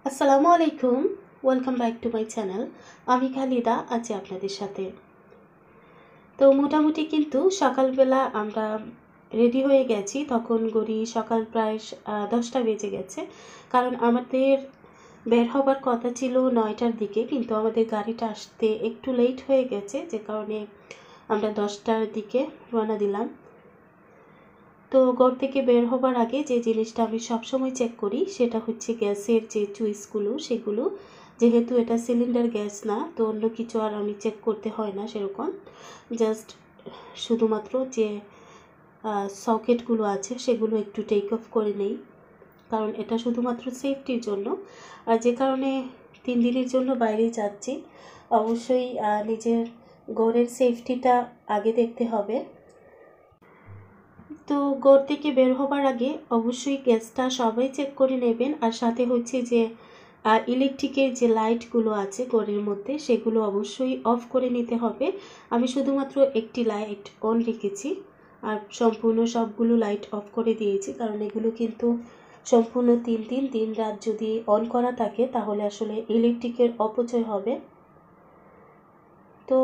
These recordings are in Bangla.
আসসালামু আলাইকুম, welcome back to my channel. আমি খালিদা আছি আপনাদের সাথে। তো মোটামুটি কিন্তু সকালবেলা আমরা রেডি হয়ে গেছি, তখন গড়ি সকাল প্রায় 10টা বেজে গেছে। কারণ আমাদের বের হবার কথা ছিল 9টার দিকে, কিন্তু আমাদের গাড়িটা আসতে একটু লেট হয়ে গেছে, যে কারণে আমরা 10টার দিকে রওনা দিলাম। তো ঘর থেকে বের হবার আগে যে জিনিসটা আমি সবসময় চেক করি সেটা হচ্ছে গ্যাসের যে সুইচগুলো, সেগুলো। যেহেতু এটা সিলিন্ডার গ্যাস না, তো অন্য কিছু আর আমি চেক করতে হয় না সেরকম। জাস্ট শুধুমাত্র যে সকেটগুলো আছে সেগুলো একটু টেক অফ করে নেই, কারণ এটা শুধুমাত্র সেফটির জন্য। আর যে কারণে 3 দিনের জন্য বাইরে যাচ্ছি, অবশ্যই নিজের ঘরের সেফটিটা আগে দেখতে হবে। তো ঘর থেকে বের হবার আগে অবশ্যই গ্যাসটা সবাই চেক করে নেবেন, আর সাথে হচ্ছে যে ইলেকট্রিকের যে লাইটগুলো আছে ঘরের মধ্যে সেগুলো অবশ্যই অফ করে নিতে হবে। আমি শুধুমাত্র একটি লাইট অন রেখেছি, আর সম্পূর্ণ সবগুলো লাইট অফ করে দিয়েছি, কারণ এগুলো কিন্তু সম্পূর্ণ 3 দিন 3 রাত যদি অন করা থাকে তাহলে আসলে ইলেকট্রিকের অপচয় হবে। তো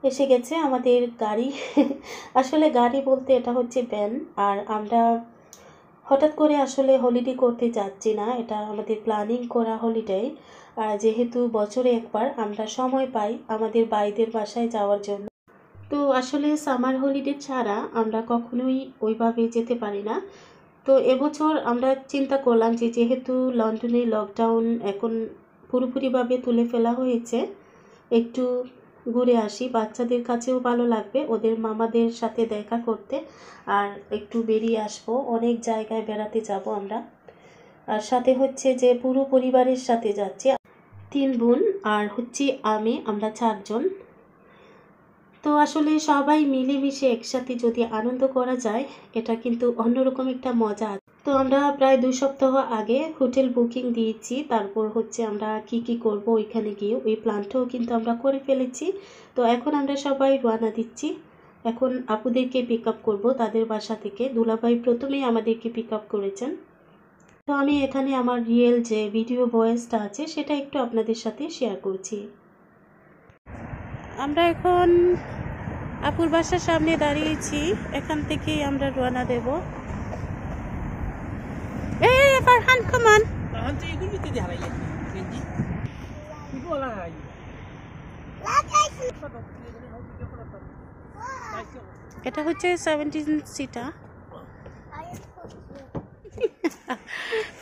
এসে গেছে আমাদের গাড়ি। আসলে গাড়ি বলতে এটা হচ্ছে ভ্যান। আর আমরা হঠাৎ করে আসলে হলিডে করতে যাচ্ছি না, এটা আমাদের প্ল্যানিং করা হলিডে। যেহেতু বছরে একবার আমরা সময় পাই আমাদের ভাইদের বাসায় যাওয়ার জন্য। তো আসলে সামার হলিডে ছাড়া আমরা কখনোই ওইভাবে যেতে পারি না। তো এবছর আমরা চিন্তা করলাম যে যেহেতু লন্ডনে লকডাউন এখন পুরোপুরিভাবে তুলে ফেলা হয়েছে, একটু ঘুরে আসি, বাচ্চাদের কাছেও ভালো লাগবে ওদের মামাদের সাথে দেখা করতে। আর একটু বেরিয়ে আসবো, অনেক জায়গায় বেড়াতে যাব আমরা। আর সাথে হচ্ছে যে পুরো পরিবারের সাথে যাচ্ছি, 3 বোন আর হচ্ছে আমরা 4 জন। তো আসলে সবাই মিলেমিশে একসাথে যদি আনন্দ করা যায়, এটা কিন্তু অন্যরকম একটা মজা। তো আমরা প্রায় 2 সপ্তাহ আগে হোটেল বুকিং দিয়েছি, তারপর হচ্ছে আমরা কি করব ওইখানে গিয়ে ওই প্ল্যানটাও কিন্তু আমরা করে ফেলেছি। তো এখন আমরা সবাই রওনা দিচ্ছি। এখন আপুদেরকে পিক আপ করবো তাদের বাসা থেকে। দুলাভাই প্রথমেই আমাদেরকে পিক আপ করেছেন। তো আমি এখানে আমার রিয়েল যে ভিডিও ভয়েসটা আছে সেটা একটু আপনাদের সাথে শেয়ার করছি। আমরা এখন আপুর বাসার সামনে দাঁড়িয়েছি, এখান থেকেই আমরা রওনা দেব। Farhan, come on. এটা হচ্ছে 17 সিটা।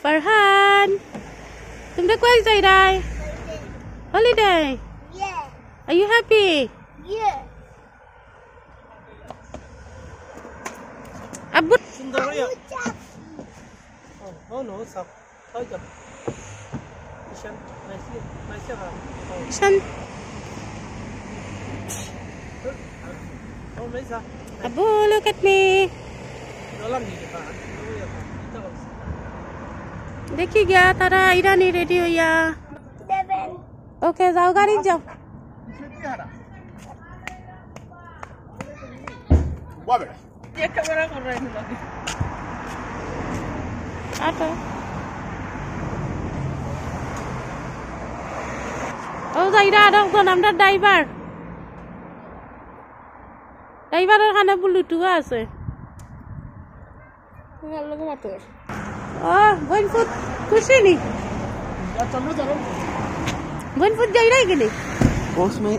ফারহান, তোমরা কই যাই রাই? Holiday? Are you happy? Abu সুন্দর হইয়া ও নো সব হই যাব ঈশান নাইসলি Shan. ও মেসা Abu, look at me. Dollar নিতে পারা देखी गया तारा ईरानी रेडी हो या? ओके, जाओ गाड़ी जाओ। वाह बेटा ये कैमरा कर रहे हैं लोग आटो ও যাইরা আরেকজন আমরা ড্রাইভারের খানে ব্লুটুথ আছে। ও বনফুট খুশি নি? বনফুট যাইরাই গেলি उसमें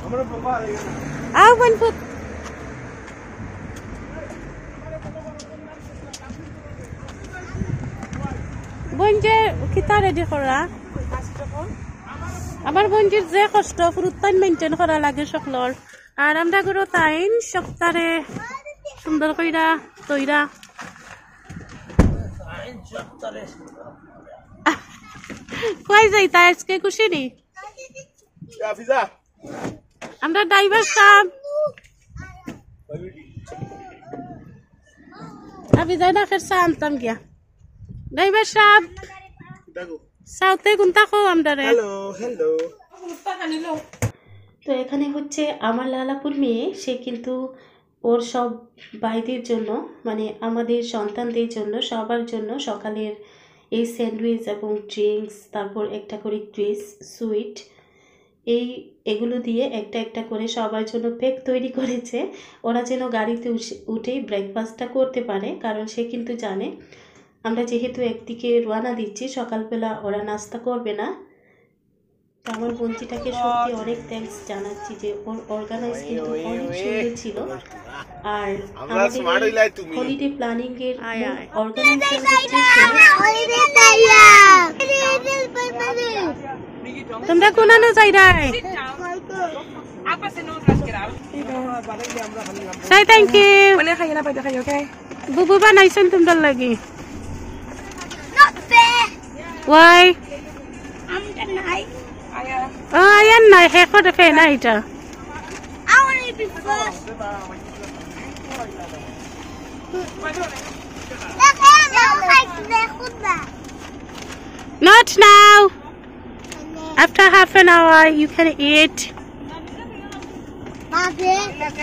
हमारा पापा आ गया आओ बनफुट। বঞ্জে কিতা রেডি করা? আমার বঞ্জির যে কষ্ট ফুরুত্তাইন মেনটেন করা লাগে সকলর, আর আমরা গুলো তাইন সপ্তাহে সুন্দর কইরা তৈরা। কই যাই তাই আজকে খুশি নি? يا فيزا আমরা ড্রাইভার সাহেব আমি যাই না খের আনতাম গিয়া। ড্রাইভার সাহেব দেখো সাউথে কোনটা কো আমরা রে? হ্যালো হ্যালো তো এখানে হচ্ছে আমার লালাপুর মেয়ে, সে কিন্তু ওর সব ভাইদের জন্য, মানে আমাদের সন্তানদের জন্য, সবার জন্য সকালের এই স্যান্ডউইচ এবং ড্রিঙ্কস, তারপর একটা করে টুইস্ট সুইট, এগুলো দিয়ে একটা একটা করে সবার জন্য প্যাক তৈরি করেছে। ওরা যেন গাড়িতে উঠেই ব্রেকফাস্টটা করতে পারে, কারণ সে কিন্তু জানে আমরা যেহেতু একদিকে রওনা দিচ্ছি, সকালবেলা ওরা নাস্তা করবে না। তো আমার বোনজিটাকে সত্যি অনেক থ্যাঙ্কস জানাচ্ছি যে ওর অর্গানাইজ কিন্তু অনেক সুন্দর ছিল। আর আমাদের হলিডে প্ল্যানিং এর অর্গানাইজার তোমরা কোনানো যাইরাই সাই থ্যাংক ইউ বলে খাই না পাইতে খাই ওকে বুবু বানাইছেন তোমরা লাগি Y ayan na heko de fe na ita I want to be first. Not now. After half an hour you can eat.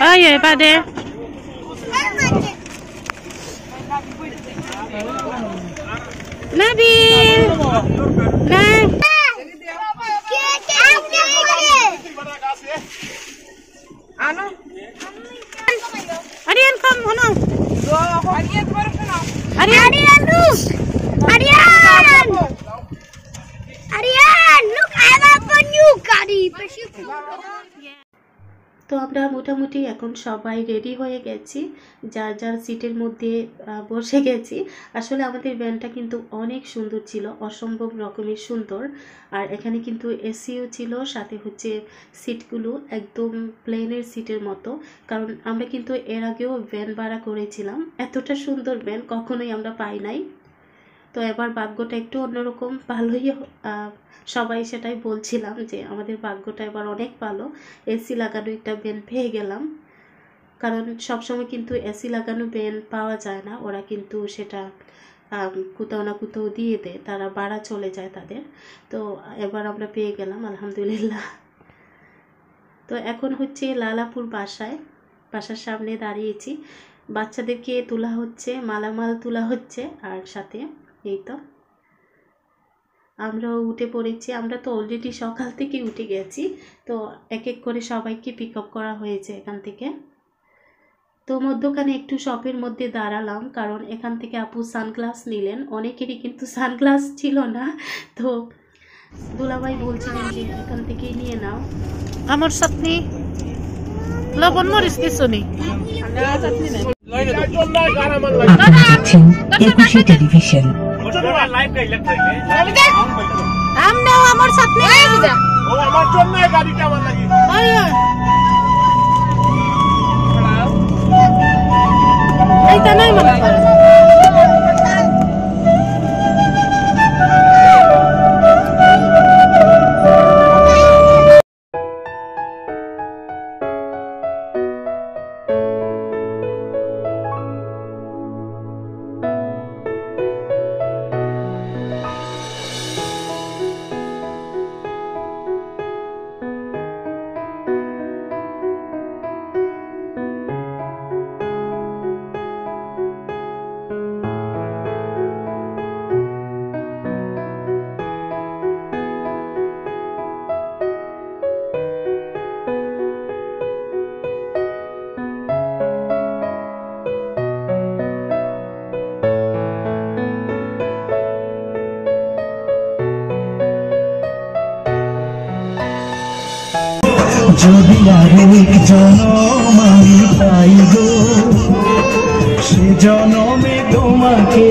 Oh yeah, bade. Nabil. Nah. Ano? Arian, come, ano? Arian, Arian, look! Arian! Arian, look, I have a new গাড়ি। তো আমরা মোটামুটি এখন সবাই রেডি হয়ে গেছি, যার যার সিটের মধ্যে বসে গেছি। আসলে আমাদের ভ্যানটা কিন্তু অনেক সুন্দর ছিল, অসম্ভব রকমের সুন্দর। আর এখানে কিন্তু এসিও ছিল, সাথে হচ্ছে সিটগুলো একদম প্লেনের সিটের মতো, কারণ আমরা কিন্তু এর আগেও ভ্যান ভাড়া করেছিলাম। এতটা সুন্দর ভ্যান কখনোই আমরা পাই নাই। তো এবার ভাগ্যটা একটু অন্যরকম, ভালোই সবাই সেটাই বলছিলাম যে আমাদের ভাগ্যটা এবার অনেক ভালো, এসি লাগানো একটা ভ্যান পেয়ে গেলাম। কারণ সবসময় কিন্তু এসি লাগানো ভ্যান পাওয়া যায় না, ওরা কিন্তু সেটা কোথাও না কোথাও দিয়ে দেয়, তারা ভাড়া চলে যায় তাদের। তো এবার আমরা পেয়ে গেলাম আলহামদুলিল্লাহ। তো এখন হচ্ছে লালাপুর বাসার সামনে দাঁড়িয়েছি, বাচ্চাদেরকে তোলা হচ্ছে, মালামাল তোলা হচ্ছে, আর সাথে এই তো আমরাও উঠে পড়েছি। আমরা তো অলরেডি সকাল থেকে উঠে গেছি, তো এক এক করে সবাইকে পিক আপ করা হয়েছে এখান থেকে। তো মধ্যখানে একটু শপের মধ্যে দাঁড়ালাম, কারণ এখান থেকে আপু সানগ্লাস নিলেন, অনেকেরই কিন্তু সানগ্লাস ছিল না। তো দুলাভাই বলছিলেন যে এখান থেকেই নিয়ে নাও। আমার চাটনি লবণ মরিচ কিছু নেই। টেলিভিশন আমার চাটনি আমার জন্য গাড়িটা আমার লাগি এইটা নাই মনে করে যদি আরেক জনম আমি পাই গো, সে জনমে তোমাকে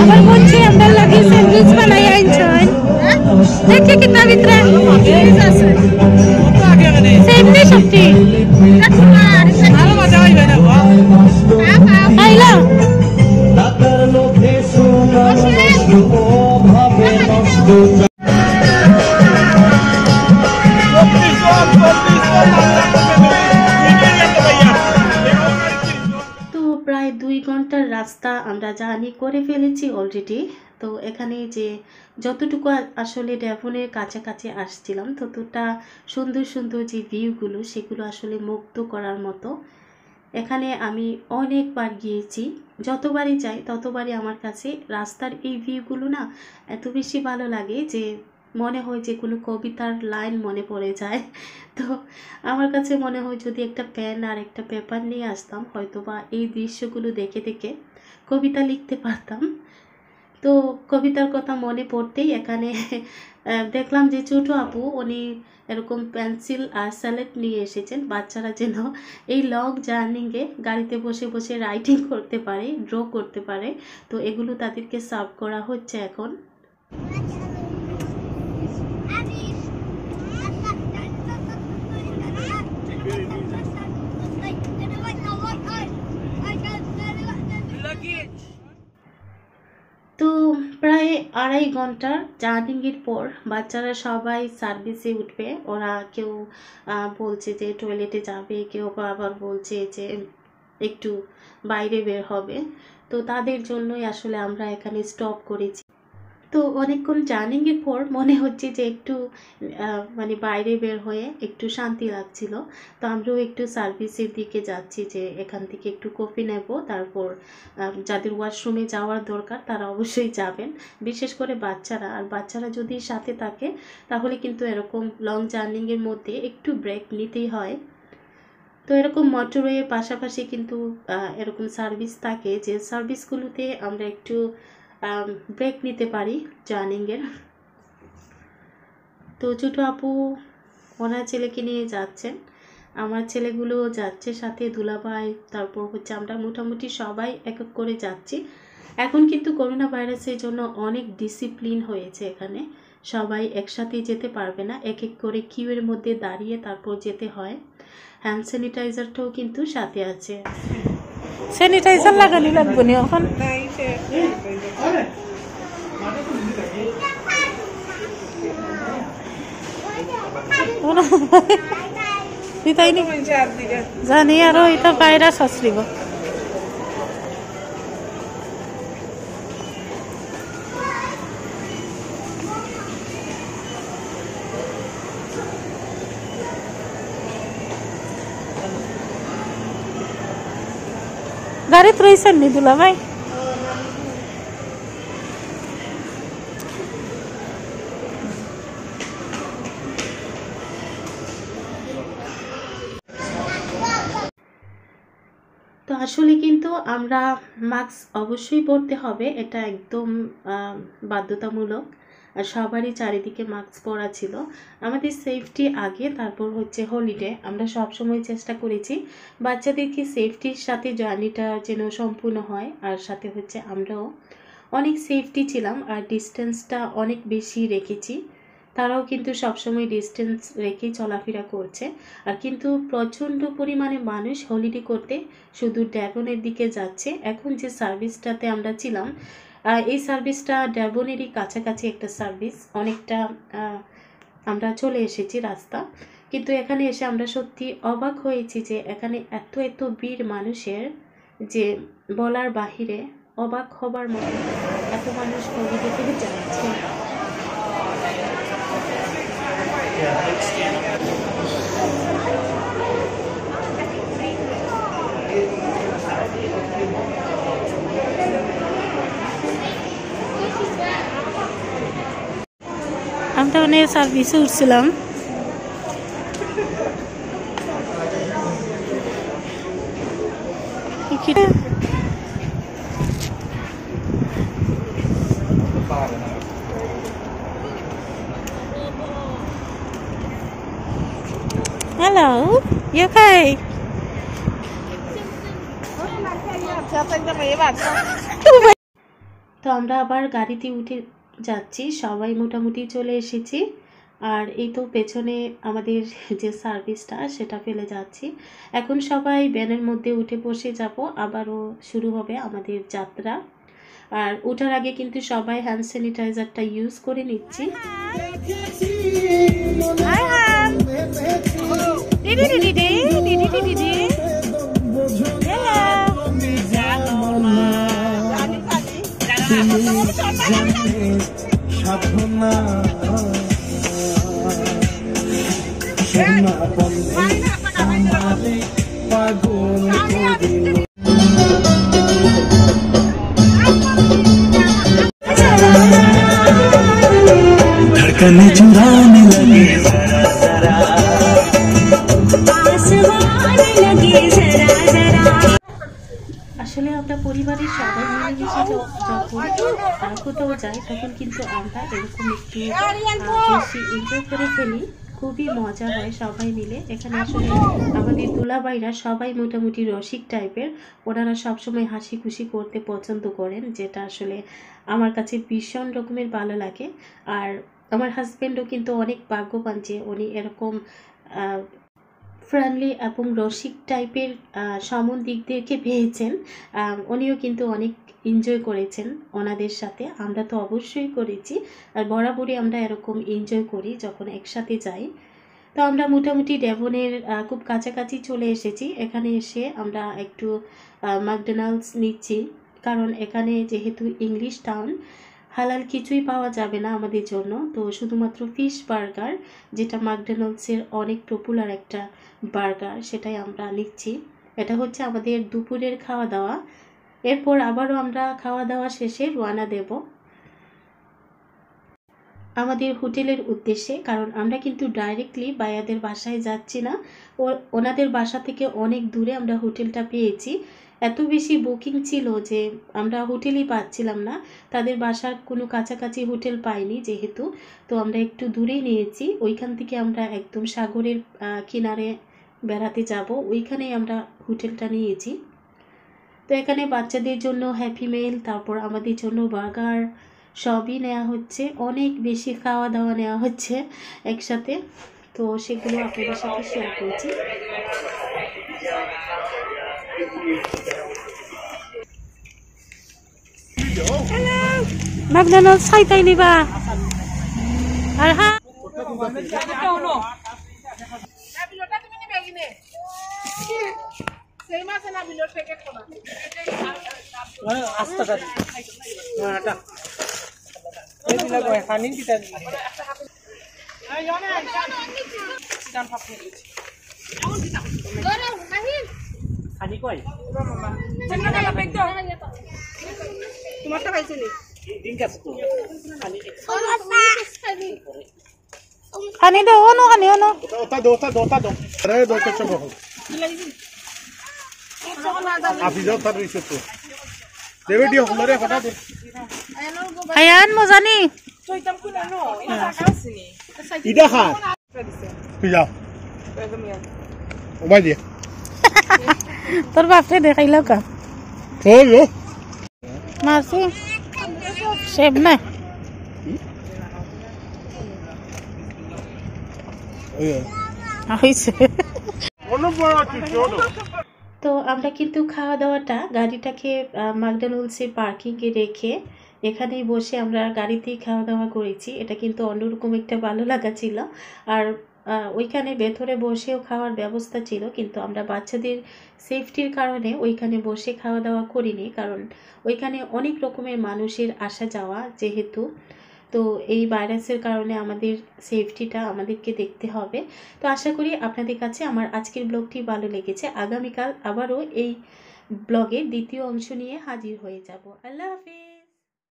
আমার বলছি আমরা লাগি স্যান্ডউইচ বানাই আনছেন দেখি কিतना ভিতরে আছে সেমনি সবটি ভালো মজা হইবে না আইলা তার লোভে সোনা নষ্ট ভাবে নষ্ট তো প্রায় 2 ঘন্টার রাস্তা আমরা জার্নি করে ফেলেছি অলরেডি। তো এখানে যে যতটুকু আসলে ডেভনের কাছাকাছি আসছিলাম ততটা সুন্দর সুন্দর যে ভিউগুলো সেগুলো আসলে মুগ্ধ করার মতো। এখানে আমি অনেকবার গিয়েছি, যতবারই যাই ততবারই আমার কাছে রাস্তার এই ভিউগুলো না এত বেশি ভালো লাগে যে মনে হয় যে কোনো কবিতার লাইন মনে পড়ে যায়। তো আমার কাছে মনে হয় যদি একটা পেন আর একটা পেপার নিয়ে আসতাম হয়তো বা এই দৃশ্যগুলো দেখে দেখে কবিতা লিখতে পারতাম। তো কবিতার কথা মনে পড়তেই এখানে দেখলাম যে ছোট আপু উনি এরকম পেন্সিল আর স্যালেট নিয়ে এসেছেন, বাচ্চারা যেন এই লং জার্নিংয়ে গাড়িতে বসে বসে রাইটিং করতে পারে, ড্র করতে পারে। তো এগুলো তাদেরকে সার্ভ করা হচ্ছে এখন। তো প্রায় 2.5 ঘন্টার জার্নিংয়ের পর বাচ্চারা সবাই সার্ভিসে উঠবে। ওরা কেউ বলছে যে টয়লেটে যাবে, কেউ আবার বলছে যে একটু বাইরে বের হবে। তো তাদের জন্যই আসলে আমরা এখানে স্টপ করেছি। তো অনেকক্ষণ জার্নিংয়ের পর মনে হচ্ছে যে একটু মানে বাইরে বের হয়ে একটু শান্তি লাগছিল। তো আমরাও একটু সার্ভিসের দিকে যাচ্ছি যে এখান থেকে একটু কফি নেব, তারপর যাদের ওয়াশরুমে যাওয়ার দরকার তারা অবশ্যই যাবেন, বিশেষ করে বাচ্চারা। আর বাচ্চারা যদি সাথে থাকে তাহলে কিন্তু এরকম লং জার্নিংয়ের মধ্যে একটু ব্রেক নিতেই হয়। তো এরকম মোটরওয়ের পাশাপাশি কিন্তু এরকম সার্ভিস থাকে যে সার্ভিসগুলোতে আমরা একটু ব্রেক নিতে পারি জার্নিংয়ের। তো ছোটো আপু ওনার ছেলেকে নিয়ে যাচ্ছেন, আমার ছেলেগুলো যাচ্ছে সাথে, দুলাভাই, তারপর হচ্ছে আমরা মোটামুটি সবাই এক এক করে যাচ্ছি। এখন কিন্তু করোনা ভাইরাসের জন্য অনেক ডিসিপ্লিন হয়েছে, এখানে সবাই একসাথে যেতে পারবে না, এক এক করে কিউয়ের মধ্যে দাঁড়িয়ে তারপর যেতে হয়। হ্যান্ড স্যানিটাইজারটাও কিন্তু সাথে আছে। স্যানিটাইজার লাগানি লাগবে না এখন। জানি আরো এটা ভাইরাস আসলিব। গাড়িত রয়েছেন নি দুলা ভাই? তো আসলে কিন্তু আমরা মাস্ক অবশ্যই পরতে হবে, এটা একদম বাধ্যতামূলক। আর সবারই চারিদিকে মাস্ক পরা ছিল। আমাদের সেফটি আগে, তারপর হচ্ছে হলিডে। আমরা সবসময় চেষ্টা করেছি বাচ্চাদেরকে সেফটির সাথে জার্নিটা যেন সম্পূর্ণ হয়, আর সাথে হচ্ছে আমরাও অনেক সেফটি ছিলাম আর ডিস্টেন্সটা অনেক বেশি রেখেছি। তারাও কিন্তু সবসময় ডিস্টেন্স রেখেই চলাফেরা করছে। আর কিন্তু প্রচণ্ড পরিমাণে মানুষ হলিডে করতে শুধু ড্যাবনের দিকে যাচ্ছে। এখন যে সার্ভিসটাতে আমরা ছিলাম এই সার্ভিসটা ড্যাবনেরই কাছাকাছি একটা সার্ভিস, অনেকটা আমরা চলে এসেছি রাস্তা। কিন্তু এখানে এসে আমরা সত্যি অবাক হয়েছি যে এখানে এত এত ভিড় মানুষের যে বলার বাহিরে, অবাক হবার মতো এত মানুষ হলিডেতে যাচ্ছে। আমরা অনেক সার্ভিসে উঠছিলাম। Hello, you okay? তো আমরা আবার গাড়িতে উঠে যাচ্ছি, সবাই মোটামুটি চলে এসেছি। আর এই তো পেছনে আমাদের যে সার্ভিসটা সেটা ফেলে যাচ্ছি। এখন সবাই ভ্যানের মধ্যে উঠে বসে যাব, আবারও শুরু হবে আমাদের যাত্রা। আর ওঠার আগে কিন্তু সবাই হ্যান্ড স্যানিটাইজারটা ইউজ করে নিচ্ছি। সাধনা সোনা বন্ধে আমারে পাগল করিল धड़कन चुराने लगे जरा जरा आसमान लगे जरा जरा আসলে আমরা পরিবারের সবাই মিলেমিশে যখন কোথাও যাই তখন কিন্তু আমরা এরকম একটু বেশি এনজয় করে ফেলি, খুবই মজা হয় সবাই মিলে। এখানে আসলে আমাদের দুলাভাইরা সবাই মোটামুটি রসিক টাইপের, ওনারা সবসময় হাসি খুশি করতে পছন্দ করেন, যেটা আসলে আমার কাছে ভীষণ রকমের ভালো লাগে। আর আমার হাজব্যান্ডও কিন্তু অনেক ভাগ্যবান যে উনি এরকম ফ্রেন্ডলি এবং রসিক টাইপের সম্বন্ধিকদেরকে পেয়েছেন। উনিও কিন্তু অনেক এনজয় করেছেন ওনাদের সাথে, আমরা তো অবশ্যই করেছি। আর বরাবরই আমরা এরকম এনজয় করি যখন একসাথে যাই। তো আমরা মোটামুটি ডেভনের খুব কাছাকাছি চলে এসেছি। এখানে এসে আমরা একটু ম্যাকডোনাল্ডস নিচ্ছি, কারণ এখানে যেহেতু ইংলিশ টাউন, হালাল কিছুই পাওয়া যাবে না আমাদের জন্য। তো শুধুমাত্র ফিশ বার্গার, যেটা ম্যাকডোনাল্ডসের অনেক পপুলার একটা বার্গার, সেটাই আমরা নিচ্ছি। এটা হচ্ছে আমাদের দুপুরের খাওয়া দাওয়া। এরপর আবারও আমরা খাওয়া দাওয়া শেষে রওনা দেব আমাদের হোটেলের উদ্দেশ্যে, কারণ আমরা কিন্তু ডাইরেক্টলি ভাইয়াদের বাসায় যাচ্ছি না, ওনাদের বাসা থেকে অনেক দূরে আমরা হোটেলটা পেয়েছি। এত বেশি বুকিং ছিল যে আমরা হোটেলই পাচ্ছিলাম না, তাদের বাসার কোনো কাছাকাছি হোটেল পাইনি যেহেতু। তো আমরা একটু দূরেই নিয়েছি, ওইখান থেকে আমরা একদম সাগরের কিনারে বেড়াতে যাব, ওইখানেই আমরা হোটেলটা নিয়েছি। তো এখানে বাচ্চাদের জন্য হ্যাপি মিল, তারপর আমাদের জন্য বার্গার সবই নেওয়া হচ্ছে, অনেক বেশি খাওয়া দাওয়া নেওয়া হচ্ছে একসাথে। তো সেগুলো আপনাদের সাথে শেয়ার করছি। ম্যাকডোনাল্ডস খাইতাই নিবা আর হ্যাঁ তোমারটা পাইছো নি? খানি দে ওনো খানি ওনো আয়ান মজানি তোর বাপরে দেখাইল কা মারছি সেব না হইছে। তো আমরা কিন্তু খাওয়া দাওয়াটা গাড়িটাকে ম্যাকডোনাল্ডসের পার্কিংয়ে রেখে এখানেই বসে আমরা গাড়িতেই খাওয়া দাওয়া করেছি। এটা কিন্তু অন্যরকম একটা ভালো লাগা ছিল। আর ওইখানে ভেতরে বসেও খাওয়ার ব্যবস্থা ছিল, কিন্তু আমরা বাচ্চাদের সেফটির কারণে ওইখানে বসে খাওয়া দাওয়া করিনি, কারণ ওইখানে অনেক রকমের মানুষের আসা যাওয়া যেহেতু। তো এই ভাইরাসের কারণে আমাদের সেফটিটা আমাদেরকে দেখতে হবে। তো আশা করি আপনাদের কাছে আমার আজকের ব্লগটি ভালো লেগেছে। আগামীকাল আবারও এই ব্লগের দ্বিতীয় অংশ নিয়ে হাজির হয়ে যাব। আল্লাহ হাফেজ।